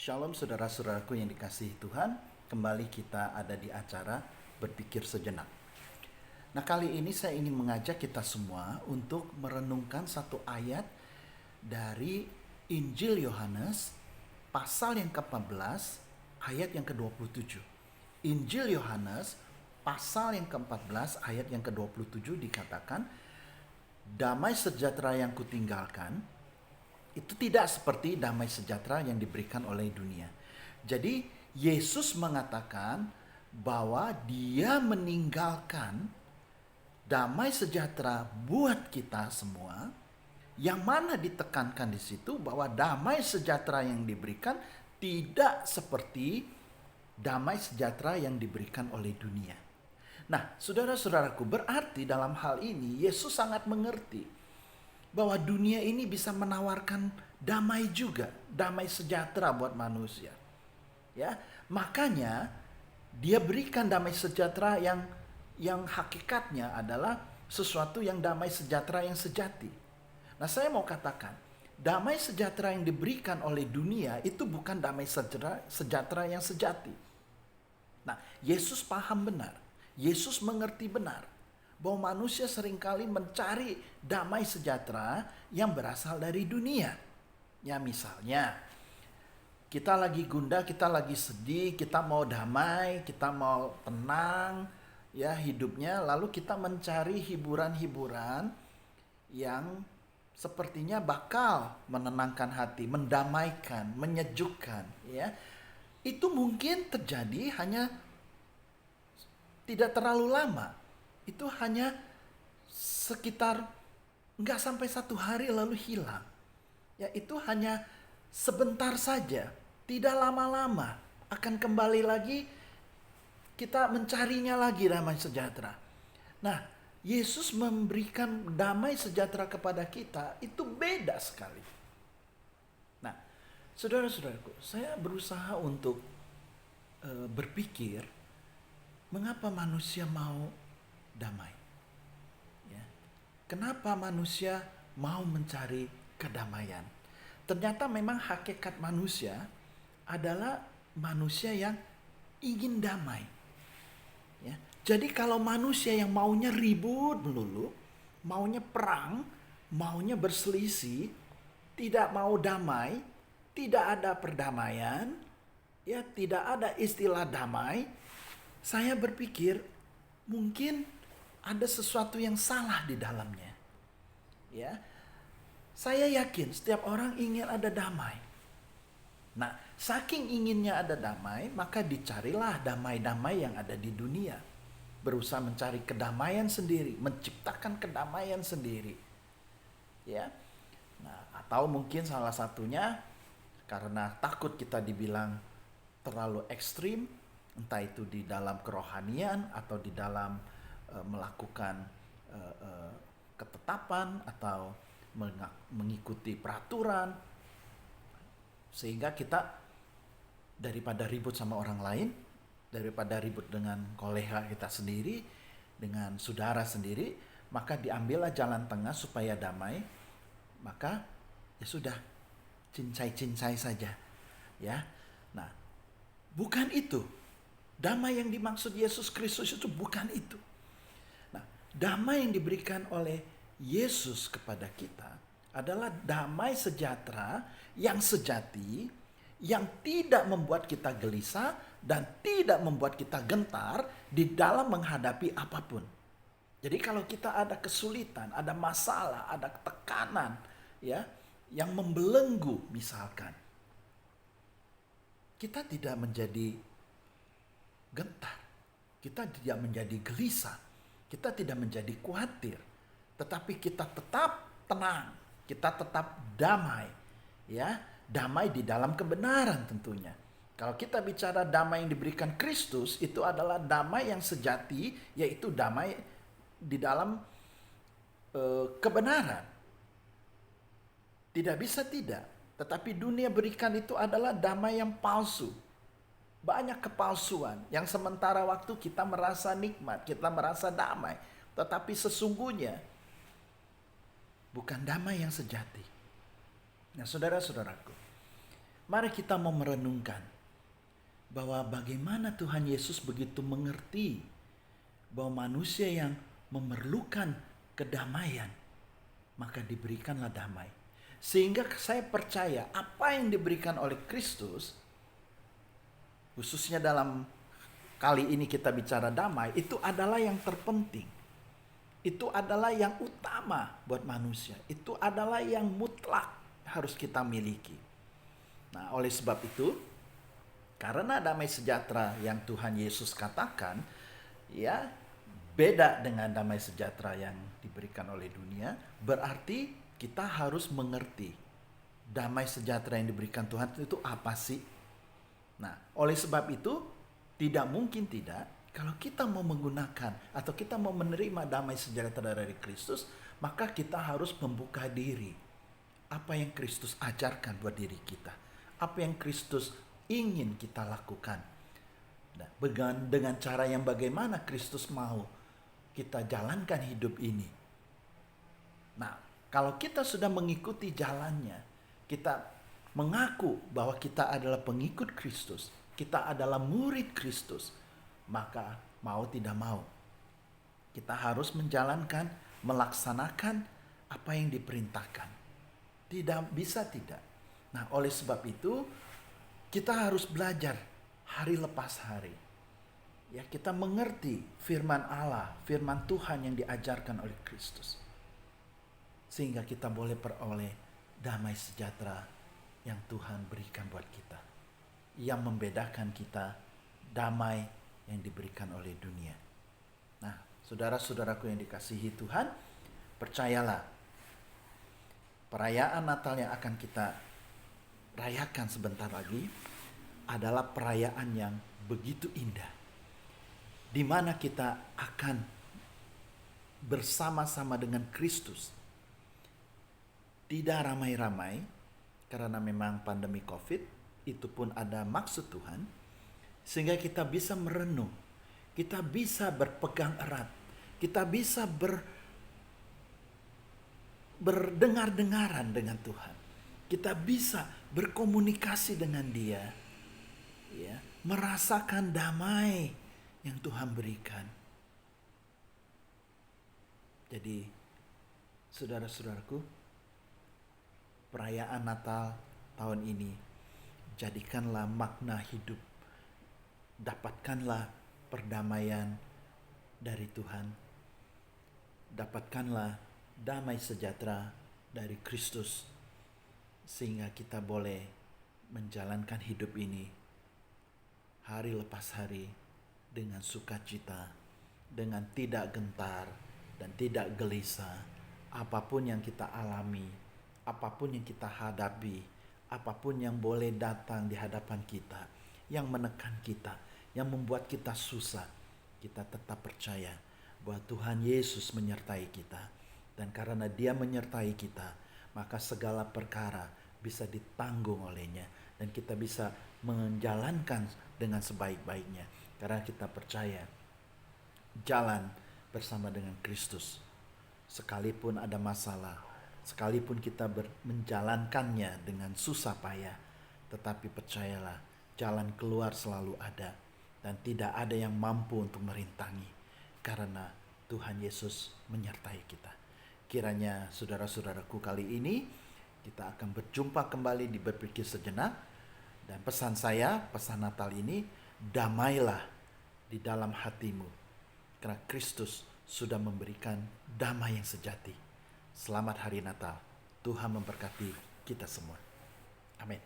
Shalom saudara-saudaraku yang dikasihi Tuhan, kembali kita ada di acara Berpikir Sejenak. Nah, kali ini saya ingin mengajak kita semua untuk merenungkan satu ayat dari Injil Yohanes pasal yang ke-14 ayat yang ke-27. Injil Yohanes pasal yang ke-14 ayat yang ke-27 dikatakan, "Damai sejahtera yang kutinggalkan itu tidak seperti damai sejahtera yang diberikan oleh dunia." Jadi Yesus mengatakan bahwa dia meninggalkan damai sejahtera buat kita semua, yang mana ditekankan di situ bahwa damai sejahtera yang diberikan tidak seperti damai sejahtera yang diberikan oleh dunia. Nah, saudara-saudaraku, berarti dalam hal ini Yesus sangat mengerti bahwa dunia ini bisa menawarkan damai juga, damai sejahtera buat manusia. Ya, makanya dia berikan damai sejahtera yang hakikatnya adalah sesuatu yang damai sejahtera yang sejati. Nah, saya mau katakan, damai sejahtera yang diberikan oleh dunia itu bukan damai sejahtera yang sejati. Nah, Yesus paham benar, Yesus mengerti benar bahwa manusia seringkali mencari damai sejahtera yang berasal dari dunia. Ya, misalnya kita lagi gundah, kita lagi sedih, kita mau damai, kita mau tenang ya hidupnya, lalu kita mencari hiburan-hiburan yang sepertinya bakal menenangkan hati, mendamaikan, menyejukkan ya. Itu mungkin terjadi hanya tidak terlalu lama. Itu hanya sekitar nggak sampai 1 hari lalu hilang. Ya, itu hanya sebentar saja, tidak lama-lama akan kembali lagi, kita mencarinya lagi damai sejahtera. Nah, Yesus memberikan damai sejahtera kepada kita itu beda sekali. Nah, saudara-saudaraku, saya berusaha untuk berpikir mengapa manusia mau damai. Ya. Kenapa manusia mau mencari kedamaian? Ternyata memang hakikat manusia adalah manusia yang ingin damai. Ya. Jadi kalau manusia yang maunya ribut melulu, maunya perang, maunya berselisih, tidak mau damai, tidak ada perdamaian, ya tidak ada istilah damai, saya berpikir mungkin ada sesuatu yang salah di dalamnya. Ya. Saya yakin setiap orang ingin ada damai. Nah, saking inginnya ada damai, maka dicarilah damai-damai yang ada di dunia. Berusaha mencari kedamaian sendiri, menciptakan kedamaian sendiri. Ya. Nah, atau mungkin salah satunya karena takut kita dibilang terlalu ekstrim, entah itu di dalam kerohanian atau di dalam melakukan ketetapan atau mengikuti peraturan, sehingga kita daripada ribut sama orang lain, daripada ribut dengan kolega kita sendiri, dengan saudara sendiri, maka diambillah jalan tengah supaya damai. Maka ya sudah, cincai-cincai saja ya. Nah, bukan itu damai yang dimaksud Yesus Kristus, itu bukan itu. Nah, damai yang diberikan oleh Yesus kepada kita adalah damai sejahtera yang sejati, yang tidak membuat kita gelisah dan tidak membuat kita gentar di dalam menghadapi apapun. Jadi kalau kita ada kesulitan, ada masalah, ada tekanan ya yang membelenggu misalkan, kita tidak menjadi gentar, kita tidak menjadi gelisah, kita tidak menjadi khawatir, tetapi kita tetap tenang, kita tetap damai, ya, damai di dalam kebenaran tentunya. Kalau kita bicara damai yang diberikan Kristus, itu adalah damai yang sejati, yaitu damai di dalam kebenaran. Tidak bisa tidak, tetapi dunia berikan itu adalah damai yang palsu. Banyak kepalsuan yang sementara waktu kita merasa nikmat, kita merasa damai, tetapi sesungguhnya bukan damai yang sejati. Nah, saudara-saudaraku, Mari kita mau merenungkan bahwa bagaimana Tuhan Yesus begitu mengerti bahwa manusia yang memerlukan kedamaian, maka diberikanlah damai. Sehingga saya percaya apa yang diberikan oleh Kristus, khususnya dalam kali ini kita bicara damai, itu adalah yang terpenting. Itu adalah yang utama buat manusia. Itu adalah yang mutlak harus kita miliki. Nah, oleh sebab itu, karena damai sejahtera yang Tuhan Yesus katakan, ya beda dengan damai sejahtera yang diberikan oleh dunia, berarti kita harus mengerti damai sejahtera yang diberikan Tuhan itu apa sih? Nah, oleh sebab itu, tidak mungkin tidak, kalau kita mau menggunakan atau kita mau menerima damai sejahtera dari Kristus, maka kita harus membuka diri. Apa yang Kristus ajarkan buat diri kita. Apa yang Kristus ingin kita lakukan. Nah, dengan cara yang bagaimana Kristus mau kita jalankan hidup ini. Nah, kalau kita sudah mengikuti jalannya, kita mengaku bahwa kita adalah pengikut Kristus, kita adalah murid Kristus, maka mau tidak mau, kita harus menjalankan, melaksanakan apa yang diperintahkan. Tidak bisa tidak. Nah, oleh sebab itu, kita harus belajar hari lepas hari. Ya, kita mengerti firman Allah, firman Tuhan yang diajarkan oleh Kristus. Sehingga kita boleh peroleh damai sejahtera yang Tuhan berikan buat kita. Yang membedakan kita damai yang diberikan oleh dunia. Nah, saudara-saudaraku yang dikasihi Tuhan, percayalah, perayaan Natal yang akan kita rayakan sebentar lagi adalah perayaan yang begitu indah, di mana kita akan bersama-sama dengan Kristus. Tidak ramai-ramai, karena memang pandemi COVID, itu pun ada maksud Tuhan, sehingga kita bisa merenung, kita bisa berpegang erat, kita bisa berdengar-dengaran dengan Tuhan, kita bisa berkomunikasi dengan Dia, ya, merasakan damai yang Tuhan berikan. Jadi, saudara-saudaraku, perayaan Natal tahun ini, jadikanlah makna hidup. Dapatkanlah perdamaian dari Tuhan. Dapatkanlah damai sejahtera dari Kristus. Sehingga kita boleh menjalankan hidup ini hari lepas hari dengan sukacita, dengan tidak gentar dan tidak gelisah. Apapun yang kita alami, apapun yang kita hadapi, apapun yang boleh datang di hadapan kita, yang menekan kita, yang membuat kita susah, kita tetap percaya bahwa Tuhan Yesus menyertai kita. Dan karena Dia menyertai kita, maka segala perkara bisa ditanggung olehnya. Dan kita bisa menjalankan dengan sebaik-baiknya. Karena kita percaya jalan bersama dengan Kristus. Sekalipun ada masalah, sekalipun kita menjalankannya dengan susah payah, tetapi percayalah, jalan keluar selalu ada. Dan tidak ada yang mampu untuk merintangi, karena Tuhan Yesus menyertai kita. Kiranya saudara-saudaraku, kali ini kita akan berjumpa kembali di Berpikir Sejenak. Dan pesan saya, pesan Natal ini, damailah di dalam hatimu, karena Kristus sudah memberikan damai yang sejati. Selamat Hari Natal. Tuhan memberkati kita semua. Amin.